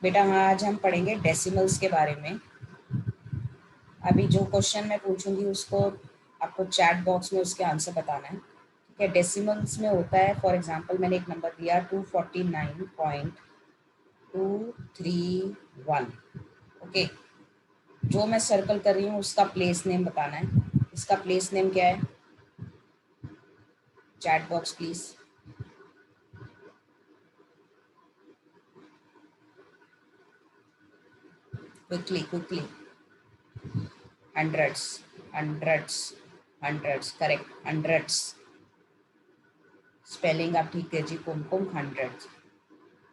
बेटा हाँ, आज हम पढ़ेंगे डेसिमल्स के बारे में। अभी जो क्वेश्चन मैं पूछूंगी उसको आपको चैट बॉक्स में उसके आंसर बताना है। ठीक है, डेसिमल्स में होता है, फॉर एग्जांपल मैंने एक नंबर दिया 249.231। ओके, जो मैं सर्कल कर रही हूँ उसका प्लेस नेम बताना है। इसका प्लेस नेम क्या है? Chat box please. Quickly quickly. Hundreds, hundreds, hundreds, correct, hundreds. Spelling आप ठीक है जी, कुमकुम, हंड्रेड्स।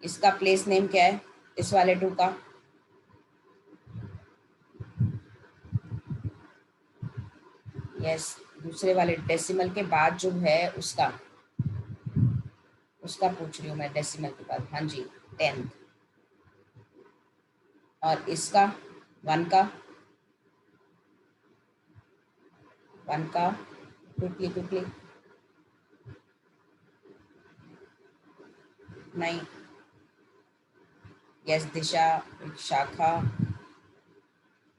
इसका प्लेस नेम क्या है इस वाले टू का? यस, दूसरे वाले डेसिमल के बाद जो है उसका उसका पूछ रही हूँ मैं, डेसिमल के बाद। हाँ जी, 10th। और इसका 1 का, 1 का, क्विकली क्विकली। नहीं, यस दिशा, शाखा।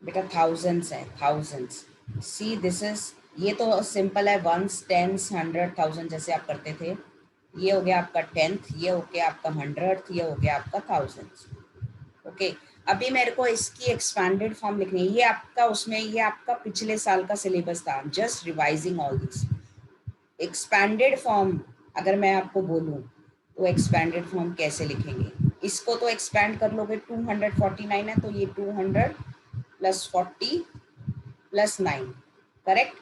बेटा थाउजेंड्स है, थाउजेंड्स। सी दिस इज, ये तो सिंपल है, वंस, टेंस, हंड्रेड, थाउजेंड जैसे आप करते थे। ये हो गया आपका 10th, ये हो गया आपका 100th, ये हो गया आपका थाउजेंड्स। ओके, अभी मेरे को इसकी एक्सपैंडेड फॉर्म लिखनी है। ये आपका उसमें, ये आपका पिछले साल का सिलेबस था, just revising all this. Expanded form अगर मैं आपको बोलूं तो एक्सपैंडेड फॉर्म कैसे लिखेंगे? इसको तो एक्सपैंड कर लोगे, 249 है तो ये 200 प्लस 40 प्लस 9, करेक्ट।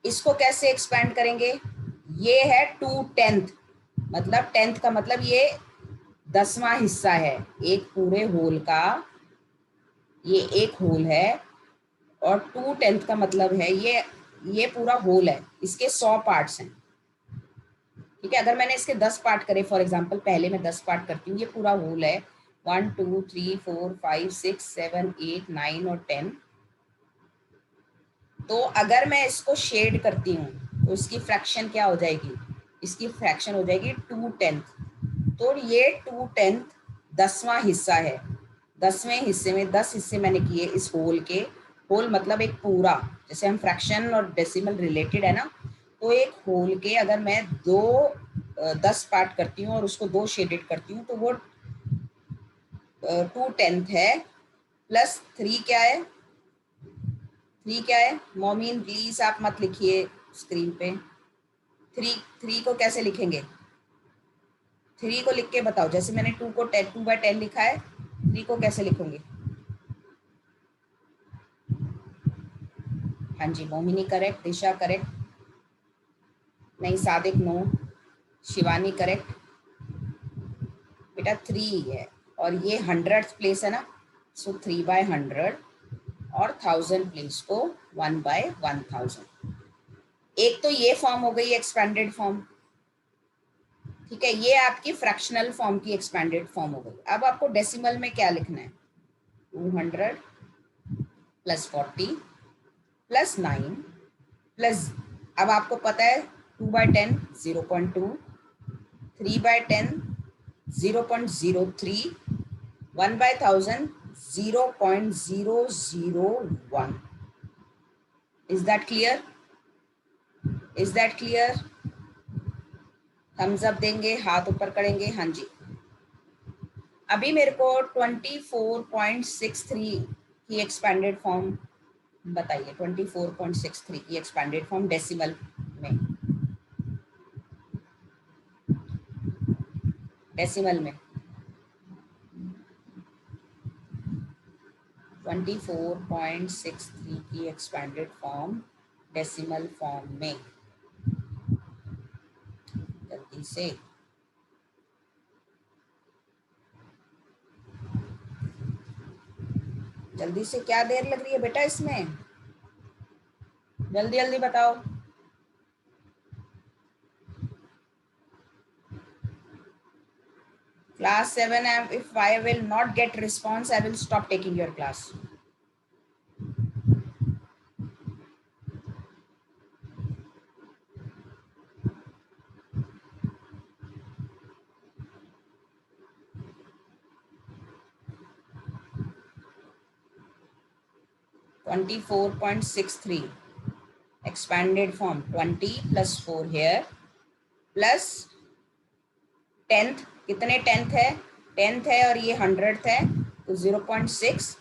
इसको कैसे एक्सपैंड करेंगे? ये है 2/10, मतलब 10th का मतलब ये 10वां हिस्सा है एक पूरे होल का। ये एक होल है, और 2/10 का मतलब है ये पूरा होल है, इसके 100 पार्ट्स हैं। ठीक है, अगर मैंने इसके 10 पार्ट करे, फॉर एग्जांपल पहले मैं 10 पार्ट करती हूँ, ये पूरा होल है 1 2 3 4 5 6 7 8 9 और 10। तो अगर मैं इसको शेड करती हूँ तो इसकी फ्रैक्शन क्या हो जाएगी? इसकी फ्रैक्शन हो जाएगी 2/10। तो ये 2/10 10वां हिस्सा है। 10वें हिस्से में 10 हिस्से मैंने किए इस होल के। होल मतलब एक पूरा, जैसे हम फ्रैक्शन और डेसिमल रिलेटेड है ना, तो एक होल के अगर मैं 10 पार्ट करती हूँ और उसको 2 शेडेड करती हूँ तो वो 2/10 है। प्लस 3 क्या है? 3 क्या है? मोमिन प्लीज आप मत लिखिए स्क्रीन पे। 3 को कैसे लिखेंगे? 3 को लिख के बताओ, जैसे मैंने 2 को 2/10 लिखा है, 3 को कैसे लिखोगे? हाँ जी, मोहिनी करेक्ट, दिशा करेक्ट, नहीं सादिक नो, शिवानी करेक्ट। बेटा 3 है, और ये 100th प्लेस है ना, सो 3/100, और 1000 प्लेस को 1/1000। एक तो ये फॉर्म हो गई एक्सपेंडेड फॉर्म। ठीक है, ये आपकी फ्रैक्शनल फॉर्म की एक्सपेंडेड फॉर्म हो गई। अब आपको डेसिमल में क्या लिखना है? 200 प्लस 40 प्लस 9 प्लस, अब आपको पता है 2/10 0.2, 3/10 0.03, 1/1000 0.001। Is that clear? Is that clear? Thumbs up देंगे, हाथ ऊपर करेंगे। हाँ जी, अभी मेरे को 24.63 की एक्सपेंडेड फॉर्म बताइए। 24.63 की एक्सपेंडेड फॉर्म डेसिमल में, डेसिमल में 24.63 की एक्सपेंडेड फॉर्म डेसिमल फॉर्म में, जल्दी से। जल्दी से, क्या देर लग रही है बेटा इसमें? जल्दी जल्दी बताओ। Class 7, if I will not get response, I will stop taking your class. 24.63 expanded form 20 plus 4 here plus 10th, कितने 10th है 10th है और ये 100th है तो 0.6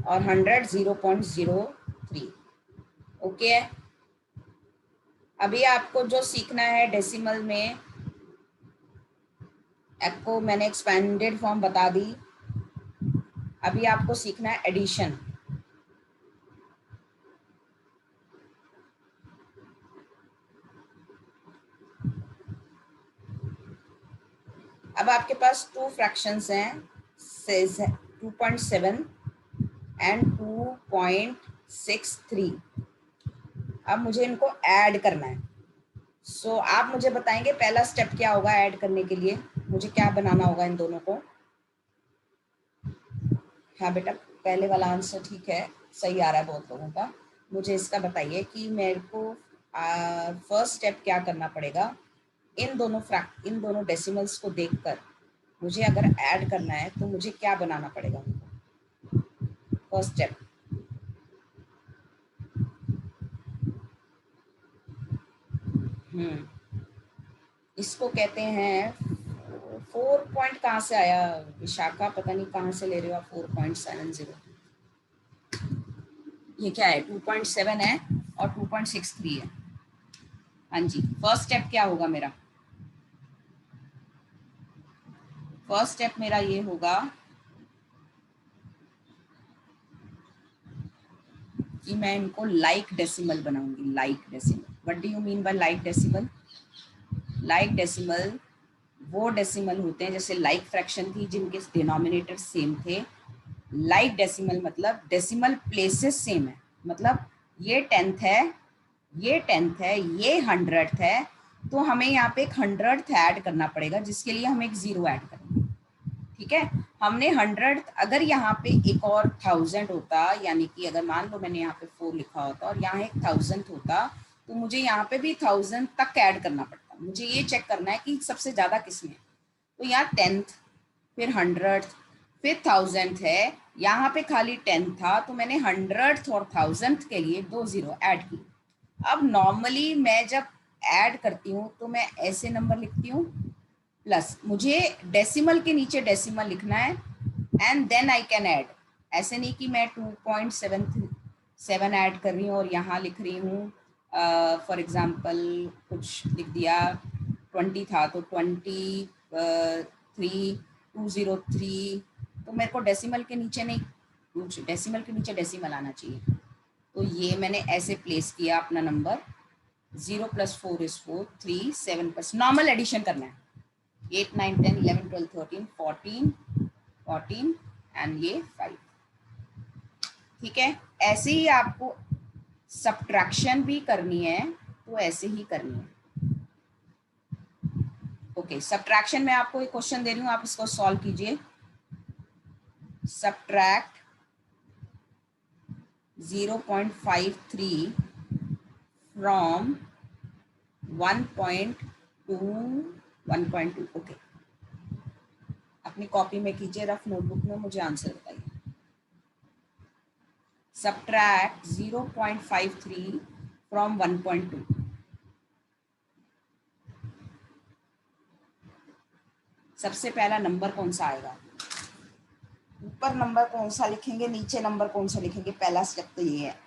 और 100 0.03 ओके है। अभी आपको जो सीखना है डेसिमल में, आपको मैंने एक्सपेंडेड फॉर्म बता दी, अभी आपको सीखना है एडिशन। अब आपके पास 2 फ्रैक्शंस हैं 2.7 एंड 2.63। अब मुझे इनको ऐड करना है। सो आप मुझे बताएंगे पहला स्टेप क्या होगा ऐड करने के लिए, मुझे क्या बनाना होगा इन दोनों को। हाँ बेटा पहले वाला आंसर ठीक है, सही आ रहा है बहुत लोगों का। मुझे इसका बताइए कि मेरे को फर्स्ट स्टेप क्या करना पड़ेगा। इन दोनों डेसिमल्स को देखकर मुझे अगर ऐड करना है तो मुझे क्या बनाना पड़ेगा उनको। फर्स्ट स्टेप इसको कहते हैं 4 पॉइंट कहाँ से आया विशाखा, पता नहीं कहाँ से ले रहे हो आप 4.70। ये क्या है 2.7 है और 2.63 है। हाँ जी फर्स्ट स्टेप क्या होगा मेरा, फर्स्ट स्टेप मेरा ये होगा कि मैं इनको लाइक डेसिमल बनाऊंगी। Like decimal, what do you mean by like decimal. Like decimal वो डेसिमल होते हैं जैसे लाइक फ्रैक्शन थी जिनके डिनोमिनेटर सेम थे। लाइक डेसिमल मतलब डेसिमल प्लेसेस सेम है, मतलब ये 10th है, ये 10th है, ये 100th है, तो हमें यहाँ पे एक 100th ऐड करना पड़ेगा जिसके लिए हम एक 0 ऐड करेंगे। ठीक है, हमने 100th, अगर यहाँ पे एक और 1000 होता, यानी कि अगर मान लो मैंने यहाँ पे 4 लिखा होता और यहाँ एक 1000 होता तो मुझे यहाँ पे भी 1000 तक ऐड करना पड़ता। मुझे ये चेक करना है कि सबसे ज़्यादा किसमें। तो यहाँ 10th, फिर 100th, फिर 1000th है, यहाँ पे खाली 10 था तो मैंने 100th और 1000th के लिए 2 0 ऐड की। अब नॉर्मली मैं जब ऐड करती हूँ तो मैं ऐसे नंबर लिखती हूँ प्लस, मुझे डेसिमल के नीचे डेसिमल लिखना है and then I can add. ऐसे नहीं कि मैं 2.77 ऐड कर रही हूँ और यहाँ लिख रही हूँ फॉर एग्जांपल कुछ लिख दिया 20 था तो 203 तो मेरे को डेसिमल के नीचे नहीं, डेसिमल के नीचे डेसिमल आना चाहिए। तो ये मैंने ऐसे प्लेस किया अपना नंबर 0 + 4 = 4, 3 7 प्लस नॉर्मल एडिशन करना है 8 9 10 11 12 13 14 एंड ये 5। ठीक है, ऐसे ही आपको सब्ट्रैक्शन भी करनी है तो ऐसे ही करनी है। ओके सब्ट्रैक्शन में आपको एक क्वेश्चन दे रही हूँ, आप इसको सॉल्व कीजिए। Subtract 0.53 from 1.2 1.2। ओके अपनी कॉपी में कीजिए, रफ नोटबुक में मुझे आंसर बताइए। Subtract 0.53 from 1.2। सबसे पहला नंबर कौन सा आएगा, ऊपर नंबर कौन सा लिखेंगे, नीचे नंबर कौन सा लिखेंगे, पहला स्टेप तो ये है।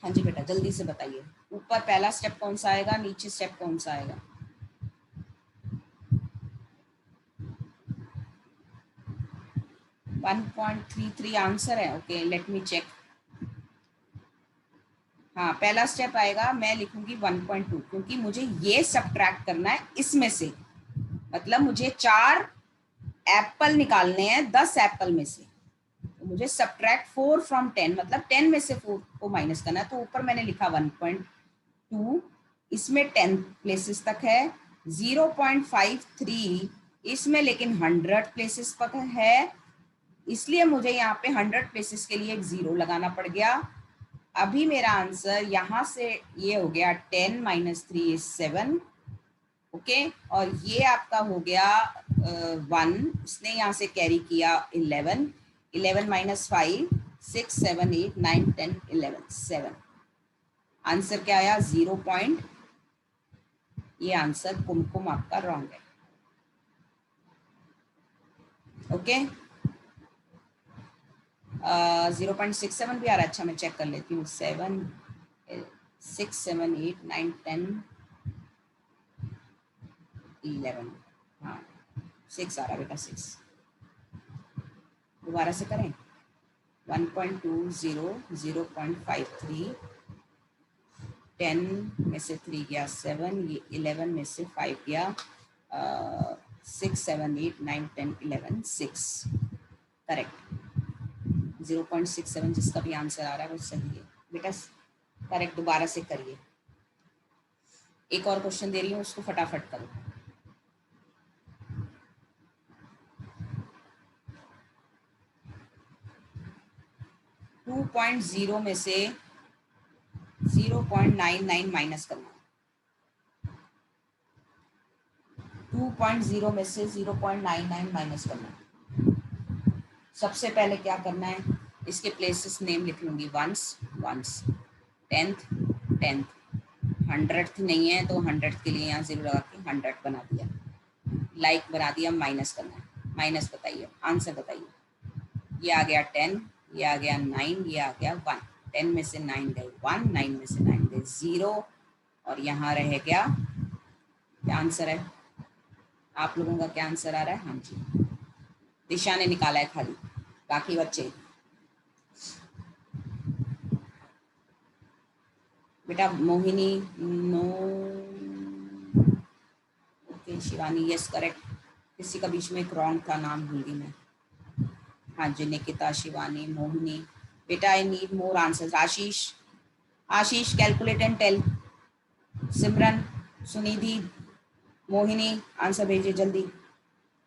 हाँ जी बेटा जल्दी से बताइए, ऊपर पहला स्टेप कौन सा आएगा, नीचे स्टेप कौन सा आएगा। वन 1.33 आंसर है। Okay let me check. हाँ पहला स्टेप आएगा, मैं लिखूंगी 1.2 क्योंकि मुझे ये सब्ट्रैक्ट करना है इसमें से, मतलब मुझे 4 एप्पल निकालने हैं 10 एप्पल में से, तो मुझे सब्ट्रैक्ट 4 फ्रॉम 10 मतलब 10 में से 4 को माइनस करना है। तो ऊपर मैंने लिखा 1.2, इसमें 10 प्लेसेस तक है, 0.53 इसमें लेकिन 100 प्लेसेस तक है, इसलिए मुझे यहाँ पे 100 प्लेसेस के लिए एक 0 लगाना पड़ गया। अभी मेरा आंसर यहाँ से ये हो गया 10 - 3 = 7। ओके और ये आपका हो गया 1, इसने यहाँ से कैरी किया 11 - 5 6, 7, 8, 9, 10, 11, 7। आंसर क्या आया? 0 पॉइंट। ये आंसर कुमकुम आपका रॉन्ग है। ओके, 0.67 भी आ रहा है। अच्छा, मैं चेक कर लेती हूँ। 7, 6, 7, 8, 9, 10, 11। हाँ, 6 आ रहा है बेटा, 6। दोबारा से करें। 1.20, 0.53, 10 में से 3 गया 7, ये 11 में से 5 गया 6, 7, 8, 9, 10, 11, 6। करेक्ट। 0.67 जिसका भी आंसर आ रहा है वो सही है बेटा, करेक्ट। दोबारा से करिए। एक और क्वेश्चन दे रही हूँ, उसको फटाफट करो। 2.0 में से 0.99 माइनस करना। 2.0 में से 0.99 माइनस करना। सबसे पहले क्या करना है, इसके प्लेसेस नेम लिख लूंगी। Ones, ones, tenth, tenth, hundred नहीं है तो हंड्रेड के लिए यहाँ 0 लगा के 100 बना दिया, लाइक बना दिया। माइनस करना है, माइनस बताइए, आंसर बताइए। ये आ गया 10, ये आ गया 9, ये आ गया 1। 10 में से 9 गए 1, 9 में से 9 गए 0, और यहाँ रह गया। क्या आंसर है आप लोगों का? क्या आंसर आ रहा है? हाँ जी, दिशा ने निकाला है खाली, बाकी बच्चे। बेटा Mohini, no. Okay, Shivani, yes correct. किसी का बीच में एक रॉन्ग था, नाम भूल गई मैं। हाँ जी, निकिता, शिवानी, मोहिनी। बेटा I need more answers. Ashish, Ashish calculate and tell. Simran, Sunidhi, Mohini, answer भेजिए जल्दी।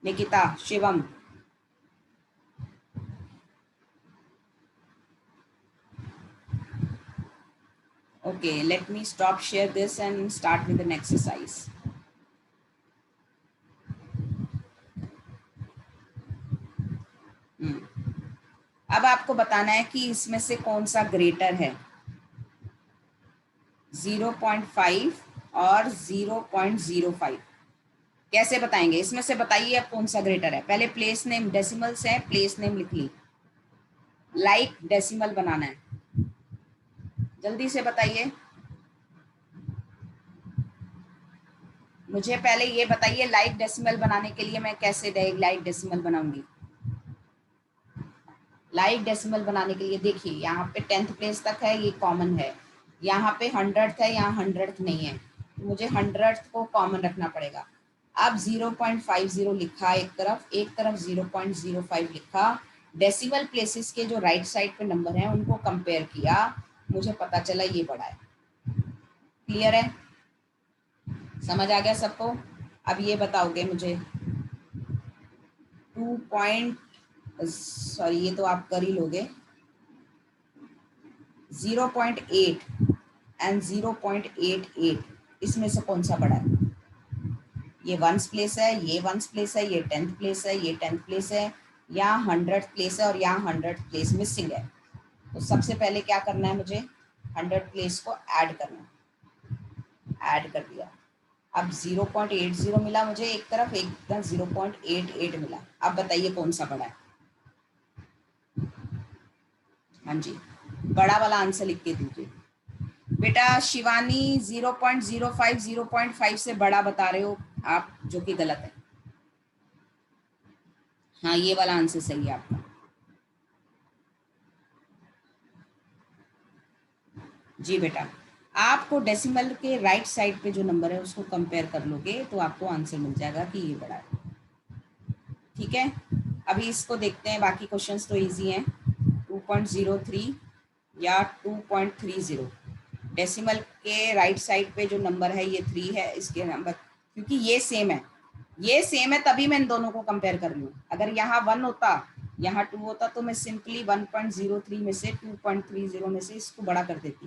Nikita, Shivam. Okay, let me stop share this and start with an exercise. अब आपको बताना है कि इसमें से कौन सा ग्रेटर है, 0.5 और 0.05। कैसे बताएंगे? इसमें से बताइए अब कौन सा ग्रेटर है। पहले प्लेस नेम, डेसिमल्स है, प्लेस नेम लिख ली। लाइक डेसिमल बनाना है, जल्दी से बताइए। मुझे पहले ये बताइए, लाइक डेसिमल बनाने के लिए मैं कैसे लाइक डेसिमल बनाऊंगी? लाइक डेसिमल बनाने के लिए देखिए, यहाँ पे 10th प्लेस तक है, ये कॉमन है। यहाँ पे 100th है, यहाँ 100th नहीं है, तो मुझे 100th को कॉमन रखना पड़ेगा। अब 0.50 लिखा एक तरफ 0.05 लिखा। डेसिमल प्लेसेस के जो राइट साइड पे नंबर हैं उनको कंपेयर किया, मुझे पता चला ये बड़ा है। क्लियर है? समझ आ गया सबको? अब ये बताओगे मुझे 2 ये तो आप कर ही लोगे। 0.8 एंड 0.88 इसमें से कौन सा बड़ा है? ये वंस प्लेस है, ये वंस प्लेस है, ये 10th प्लेस है, ये 10th प्लेस है, यहाँ 100th प्लेस है और यहाँ 100th प्लेस मिसिंग है। तो सबसे पहले क्या करना है मुझे? 100 प्लेस को ऐड करना है। ऐड कर दिया। अब 0.80 मिला मुझे एक तरफ, एक तरफ 0.88 मिला। अब बताइए कौन सा बड़ा है? हाँ जी, बड़ा वाला आंसर लिख के दीजिए। बेटा शिवानी 0.05 0.5 से बड़ा बता रहे हो आप, जो कि गलत है। हाँ, ये वाला आंसर सही है आपका। जी बेटा, आपको डेसिमल के राइट साइड पे जो नंबर है उसको कंपेयर कर लोगे तो आपको आंसर मिल जाएगा कि ये बड़ा है। ठीक है, अभी इसको देखते हैं। बाकी क्वेश्चंस तो इजी हैं। 2.03 या 2.30, डेसिमल के राइट साइड पे जो नंबर है ये 3 है, इसके नंबर, क्योंकि ये सेम है, ये सेम है तभी मैं इन दोनों को कंपेयर कर रही हूँ। अगर यहाँ 1 होता, यहाँ 2 होता तो मैं सिंपली 1.03 में से 2.30 में से इसको बड़ा कर देती।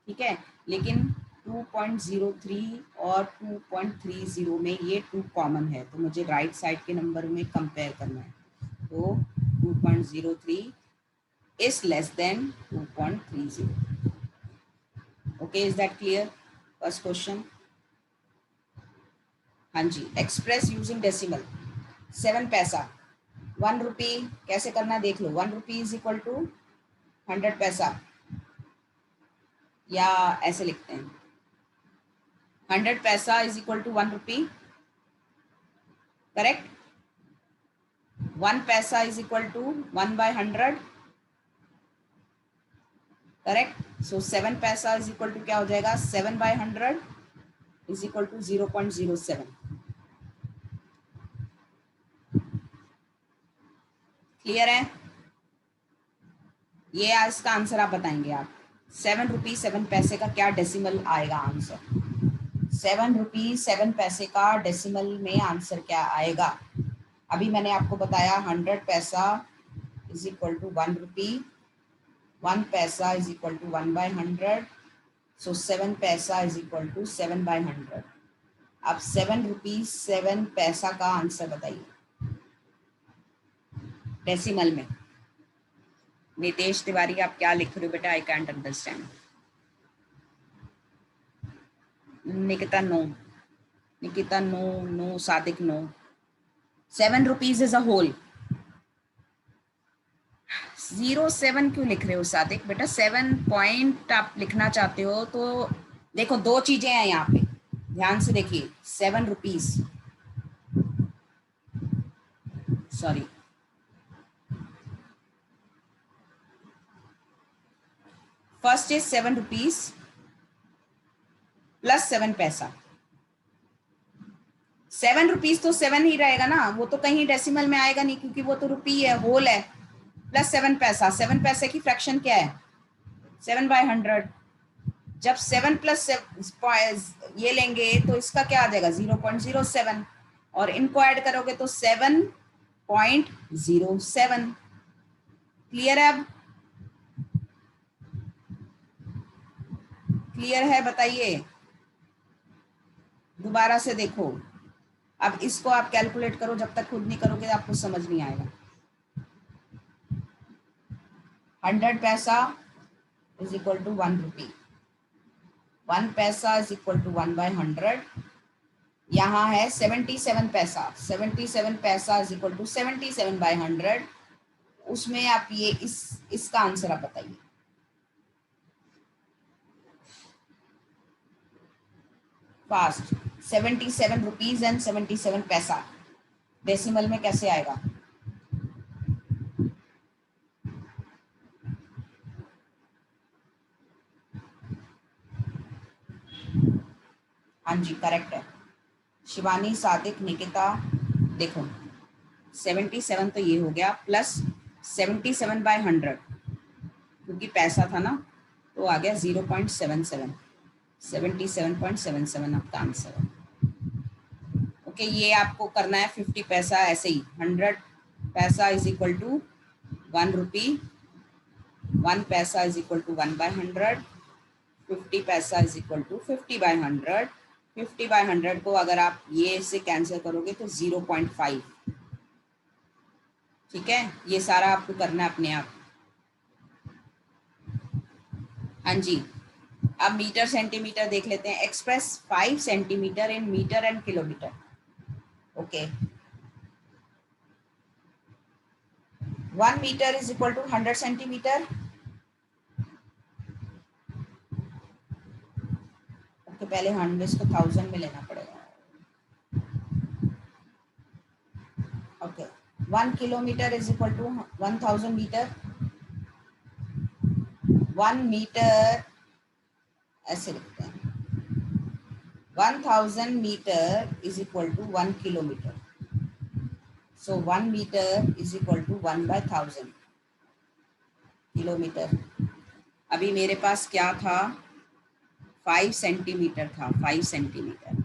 ठीक है, लेकिन 2.03 और 2.30 में ये 2 कॉमन है, तो मुझे राइट साइड के नंबर में कंपेयर करना है। तो 2.03 is less than 2.30. Okay, is that clear? First question. हाँ जी, एक्सप्रेस यूजिंग डेसिमल 7 पैसा 1 रुपी कैसे करना देख लो। 1 rupee is equal to 100 paisa, या ऐसे लिखते हैं 100 paisa is equal to 1 rupee, correct. 1 paisa is equal to 1/100, correct. So 7 paisa is equal to क्या हो जाएगा, 7/100 इज इक्वल टू 0.07। क्लियर है? ये इसका आंसर आप बताएंगे। आप 7 रुपी 7 पैसे का क्या डेसिमल आएगा आंसर? 7 रुपी 7 पैसे का डेसिमल में आंसर क्या आएगा? अभी मैंने आपको बताया 100 paisa is equal to 1 rupee, 1 paisa is equal to 1/100, so 7 paisa is equal to 7/100। अब 7 रुपी 7 पैसा का आंसर बताइए डेसिमल में। नितेश तिवारी आप क्या लिख रहे हो बेटा? I can't understand. Nikita no, Nikita no, no Sadiq no. 7 rupees is a whole. 07 क्यों लिख रहे हो सादिक बेटा? 7 पॉइंट आप लिखना चाहते हो तो देखो दो चीजें हैं यहाँ पे, ध्यान से देखिए। 7 rupees, sorry, first is 7 rupees plus 7 पैसा। 7 रुपीज तो 7 ही रहेगा ना, वो तो कहीं डेसिमल में आएगा नहीं क्योंकि वो तो रुपी है, होल है। प्लस 7 पैसा, 7 पैसे की फ्रैक्शन क्या है? 7/100। जब 7 प्लस ये लेंगे तो इसका क्या आ जाएगा? 0.07, और इनको ऐड करोगे तो 7.07। क्लियर है? अब क्लियर है? बताइए, दोबारा से देखो। अब इसको आप कैलकुलेट करो, जब तक खुद नहीं करोगे आपको समझ नहीं आएगा। 100 paisa is equal to 1 rupee, 1 paisa is equal to 1/100। यहाँ है 77 पैसा, 77 पैसा इज इक्वल टू 77/100। उसमें आप ये इसका आंसर आप बताइए। फास्ट। 77 रुपीज एंड 77 पैसा डेसिमल में कैसे आएगा? हाँ जी, करेक्ट है। शिवानी, सादिक, निकिता, देखो 77 तो ये हो गया, प्लस 77/100 क्योंकि पैसा था ना, तो आ गया 0.77, 77.77 आपका आंसर है। ओके, ये आपको करना है 50 पैसा ऐसे ही। 100 paisa is equal to 1 rupee, 1 paisa is equal to 1/100, 50 पैसा इज इक्वल टू 50/100। 50/100 को अगर आप ये से कैंसिल करोगे तो 0.5। ठीक है, ये सारा आपको करना है अपने आप। हाँ जी, अब मीटर सेंटीमीटर देख लेते हैं। Express 5 centimetre in metre and kilometre. Okay, 1 metre is equal to 100 centimetre. Okay, पहले 100 को 1000 में लेना पड़ेगा। Okay, 1 kilometre is equal to 1000 metre. 1 metre ऐसे लिखते हैं, 1000 metre is equal to 1 kilometre. So 1 metre is equal to 1/1000 kilometre. अभी मेरे पास क्या था? 5 सेंटीमीटर था, 5 centimetre.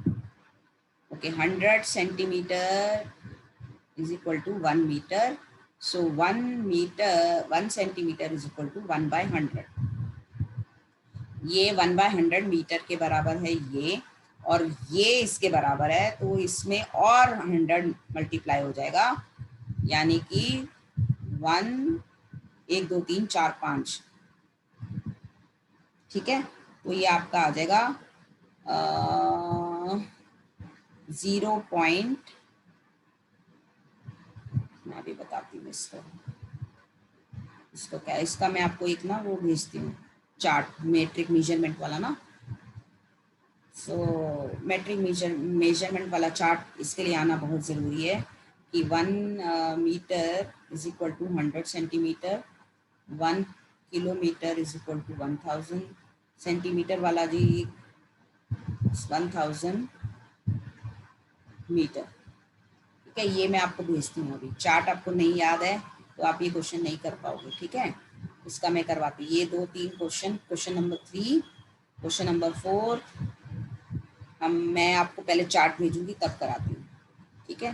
Okay, 100 centimetre is equal to 1 metre. So 1 centimetre is equal to 1/100। ये 1/100 मीटर के बराबर है ये, और ये इसके बराबर है, तो इसमें और 100 मल्टीप्लाई हो जाएगा, यानी कि 1 1 2 3 4 5, ठीक है। तो ये आपका आ जाएगा 0 मैं अभी बताती हूँ इसको इसको क्या, इसका मैं आपको एक ना वो भेजती हूँ चार्ट, मेट्रिक मेजरमेंट वाला ना। सो मेट्रिक मेजरमेंट वाला चार्ट इसके लिए आना बहुत ज़रूरी है कि 1 metre is equal to 100 centimetre, 1 kilometre is equal to 1000 centimetre वाला जी 1000 मीटर, ठीक है। ये मैं आपको भेजती हूँ, अभी चार्ट आपको नहीं याद है तो आप ये क्वेश्चन नहीं कर पाओगे, ठीक है। इसका मैं करवाती हूँ, ये 2 3 question, question number 3, question number 4 मैं आपको पहले चार्ट भेजूंगी तब कराती हूँ, ठीक है।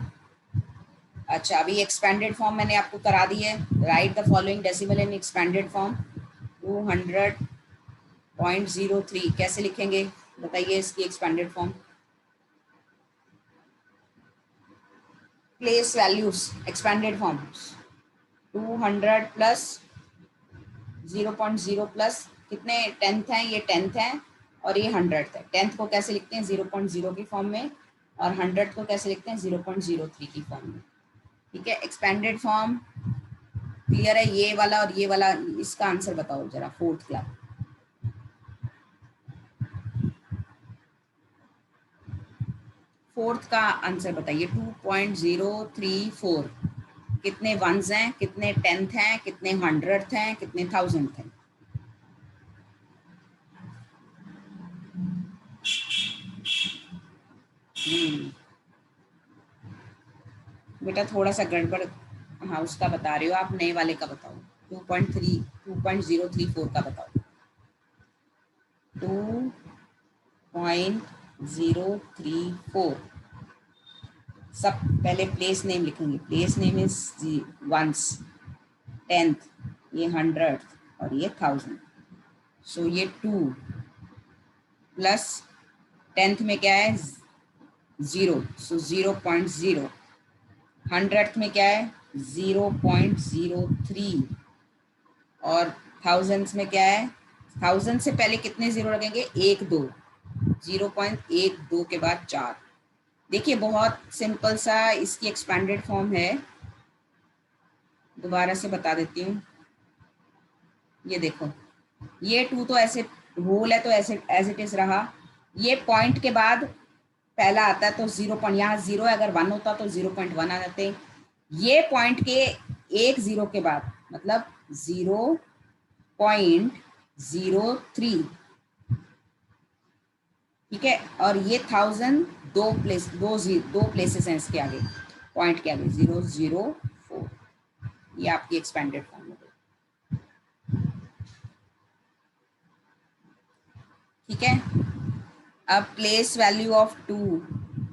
अच्छा, अभी एक्सपेंडेड फॉर्म मैंने आपको करा दी है। Right the following decimal in expanded form. 200.03 कैसे लिखेंगे बताइए इसकी expanded form. Place values expanded form 200 plus 0.0 plus कितने 10th हैं, ये 10th है और ये 100th है। 10th को कैसे लिखते हैं 0.0 की फॉर्म में और 100th को कैसे लिखते हैं 0.03 की फॉर्म में, ठीक है। एक्सपेंडेड फॉर्म क्लियर है, ये वाला और ये वाला। इसका आंसर बताओ जरा, फोर्थ क्लास फोर्थ का आंसर बताइए। 2.034 कितने वंस हैं, कितने 10th हैं, कितने 100th हैं, कितने 1000th हैं। बेटा थोड़ा सा गड़बड़, हाँ उसका बता रही हो आप, नए वाले का बताओ। 2.034 का बताओ। 2.034 सब पहले प्लेस नेम लिखेंगे। Place name is ones, 10th, ये 100th और ये 1000। सो ये 2 प्लस 10th में क्या है 0, सो 0.0। 100th में क्या है 0.03 और 1000s में क्या है, 1000 से पहले कितने जीरो लगेंगे 1 2, 0.12 के बाद 4। देखिए बहुत सिंपल सा इसकी एक्सपेंडेड फॉर्म है, दोबारा से बता देती हूँ। ये देखो, ये 2 तो ऐसे होल है तो ऐसे एज इट इज रहा। ये पॉइंट के बाद पहला आता है तो 0 पॉइंट, यहाँ 0 है, अगर 1 होता तो 0.1 आ जाते। ये पॉइंट के एक 0 के बाद मतलब 0.03, ठीक है। और ये 1000 दो प्लेसेस हैं इसके आगे, पॉइंट के आगे 004। ये आपकी एक्सपेंडेड फॉर्म है, ठीक है। अब प्लेस वैल्यू ऑफ 2,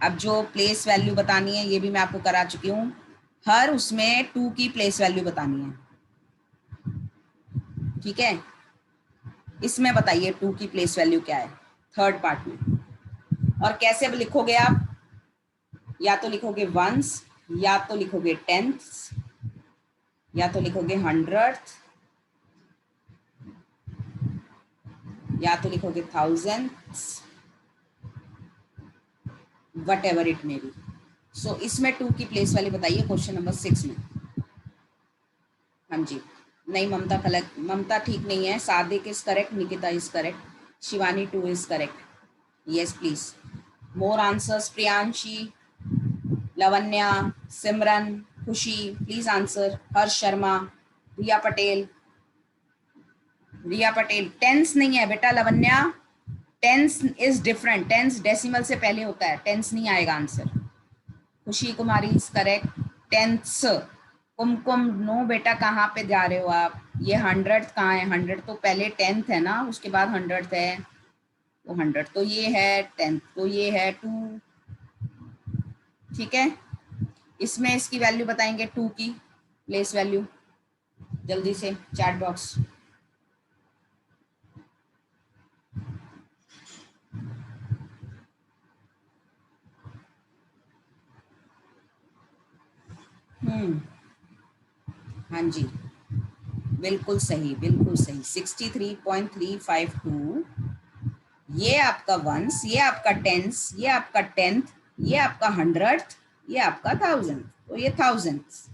अब जो प्लेस वैल्यू बतानी है ये भी मैं आपको करा चुकी हूँ। हर उसमें 2 की प्लेस वैल्यू बतानी है, ठीक है। इसमें बताइए 2 की प्लेस वैल्यू क्या है थर्ड पार्ट में। और कैसे अब लिखोगे आप, या तो लिखोगे वंस, या तो लिखोगे टेंथ्स, या तो लिखोगे 100th, या तो लिखोगे 1000s, whatever it may be. So इसमें 2 की प्लेस वैल्यू बताइए क्वेश्चन नंबर 6 में। हाँ जी, नहीं ममता कलेक्ट, ममता ठीक नहीं है। Sadiq is correct, Nikita is correct, Shivani 2 is correct. Yes please, more answers. Priyanshi, Lavanya, Simran, Khushi please answer. Harsh Sharma, Riya Patel, Riya Patel. Tens नहीं है बेटा Lavanya, tens is different, tens decimal से पहले होता है, टेंस नहीं आएगा answer. Khushi Kumari is correct, tens. Kumkum no बेटा, कहाँ पे जा रहे हो आप, ये 100th कहाँ है, 100 तो पहले 10th है ना, उसके बाद 100th है, तो 100 तो ये है, 10th तो ये है 2, ठीक है। इसमें इसकी वैल्यू बताएंगे 2 की प्लेस वैल्यू, जल्दी से चैट बॉक्स। हाँ जी, बिल्कुल सही, बिल्कुल सही। 63.352, ये आपका वंस, ये आपका टेंस, ये आपका टेंथ, ये आपका हंड्रेड, ये आपका थाउजेंड, तो ये thousands.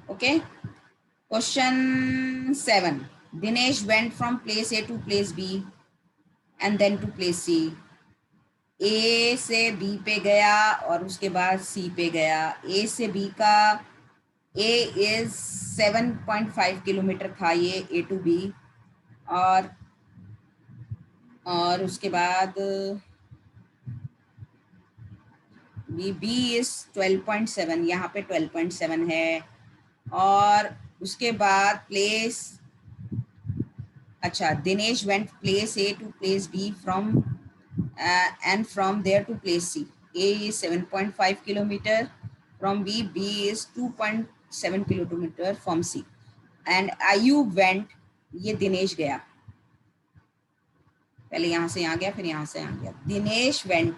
Okay, question 7, Dinesh went from place A to place B and then to place C. A से बी पे गया और उसके बाद सी पे गया। ए से बी का, ए इज 7.5 किलोमीटर था ये ए टू बी, और उसके बाद बी, बी इज 12.7, यहाँ पे 12.7 है। और उसके बाद प्लेस, अच्छा, Dinesh went place A to place B from and from there to place C. A is 7.5 kilometer from B. B is 2.7 kilometer from C. And Ayub went, ये दिनेश गया, पहले यहाँ से यहाँ गया फिर यहाँ से यहाँ गया। Dinesh went,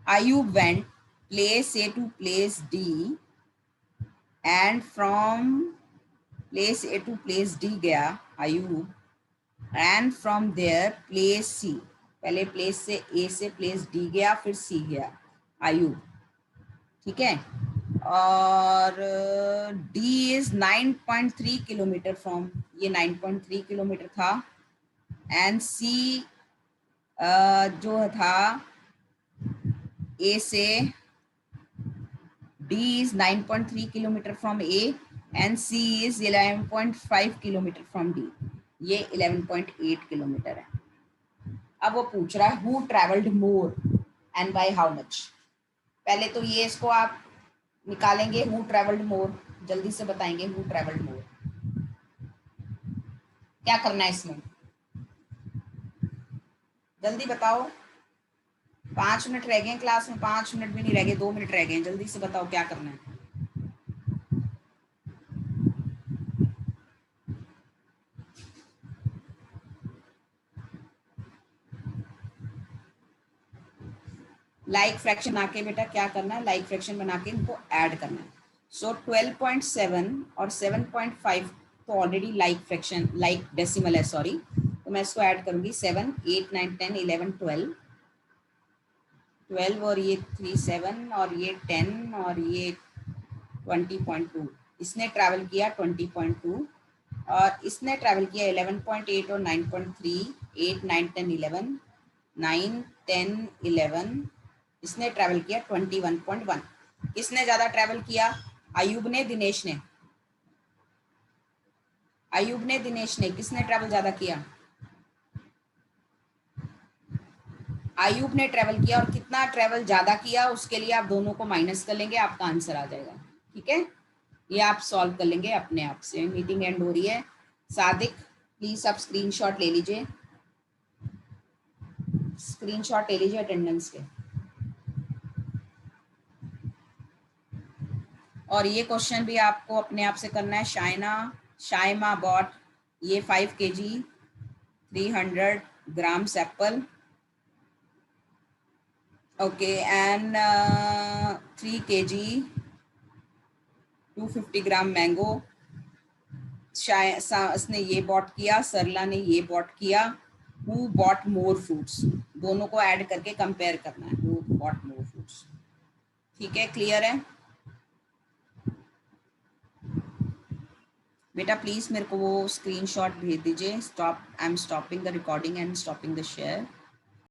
Ayub went place A to place D and from place A to place D गया Ayub, and from there place C, पहले प्लेस से ए से प्लेस डी गया फिर सी गया आयुब, ठीक है। और डी इज 9.3 किलोमीटर फ्रॉम, ये 9.3 किलोमीटर था। एंड सी जो था ए से, D is 9.3 kilometre from A and C is 11.5 kilometre from D, ये 11.8 किलोमीटर है। अब वो पूछ रहा है who travelled more and by how much. पहले तो ये इसको आप निकालेंगे, हु ट्रेवल्ड मोर, जल्दी से बताएंगे हु ट्रेवल्ड मोर। क्या करना है इसमें, जल्दी बताओ। 5 मिनट रह गए क्लास में, 5 मिनट भी नहीं रह गए, 2 मिनट रह गए, जल्दी से बताओ क्या करना है। लाइक फ्रैक्शन बना के बेटा क्या करना है, लाइक फ्रैक्शन बना के इनको ऐड करना है। सो 12.7 और 7.5 तो already like fraction, like decimal है, सॉरी, तो मैं इसको ऐड करूंगी। 7, 8, 9, 10, 11, 12 और ये 3, 7 और ये 10 और ये 20.2। इसने ट्रैवल किया 20.2 और इसने ट्रैवल किया 11.8 और 9.3, 8, 9, 10, 11, 9, 10, 11, इसने ट्रैवल किया 21.1। किसने ज़्यादा ट्रैवल किया, आयुब ने, दिनेश ने? आयुब ने, दिनेश ने, किसने ट्रैवल ज़्यादा किया? आयुब ने ट्रैवल किया। और कितना ट्रैवल ज़्यादा किया उसके लिए आप दोनों को माइनस कर लेंगे, आपका आंसर आ जाएगा, ठीक है। ये आप सॉल्व कर लेंगे अपने आप से। मीटिंग एंड हो रही है। सादिक प्लीज आप स्क्रीनशॉट ले लीजिए, स्क्रीनशॉट ले लीजिए अटेंडेंस के। और ये क्वेश्चन भी आपको अपने आप से करना है। शाइमा बॉट ये 5 kg 300 grams Apple, okay, and 3 kg 250 gram mango. इसने ये बॉट किया, सरला ने ये बॉट किया। हु बॉट मोर फ्रूट्स, दोनों को ऐड करके कंपेयर करना है, हु बॉट मोर फ्रूट्स, ठीक है, क्लियर है बेटा? प्लीज मेरे को वो स्क्रीनशॉट भेज दीजिए। Stop, I am stopping the recording and stopping the share.